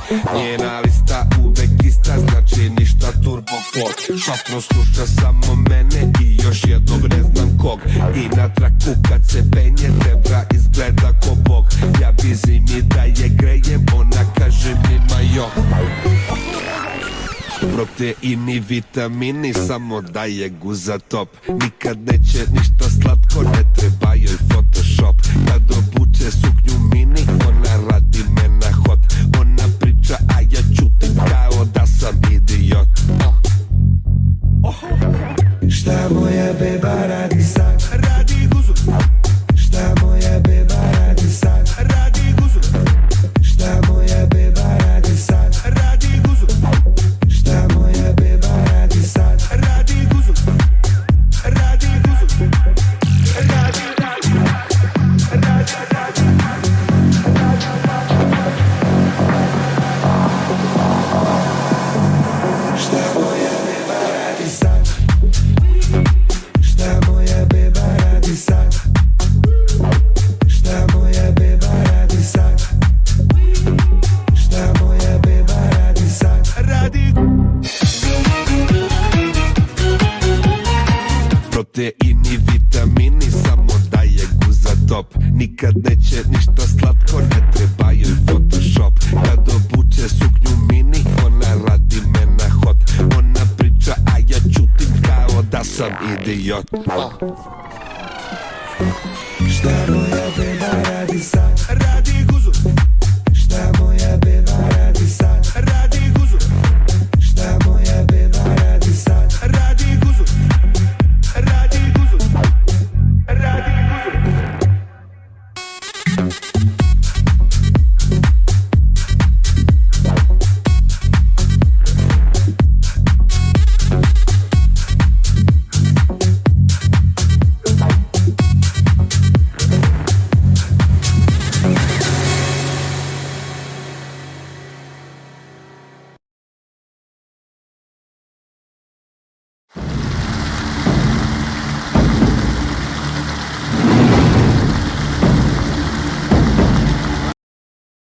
rok. Njena lista uvek ista, znači ništa turbo folk. Šatro sluša samo mene i još jednog ne znam kog. I na traku kad se penje tebra izgleda ko bog. Ja bi zimi da je grejem, ona kaže mi majok. Proteini, vitamini, samo daje guza top. Nikad neće ništa slatko, ne treba joj Photoshop. Kad obuče suknju mini, ona radi me na hot. Ona priča, a ja čutim kao da sam idiot. Šta moja beba radi sad? Radi guzu. Šta moja beba radi sad? Radi guzu. Šta moja beba radi sad? Radi guzu. Šta moja beba radi sad? Radi guzu. Radi guzu. Radi, radi, radi, radi. Šta moja beba radi sad? Šta moja beba radi sad? Šta moja beba radi sad? Šta moja beba radi sad? Radi. Proteini, vitamini, samo daje guza top. Nikad neće ništa slatko, ne treba joj Photoshop. Kad obuče suknju mini, ona radi me na hot. Ona priča, a ja čutim kao da sam idiot. Šta moja beba radi sad?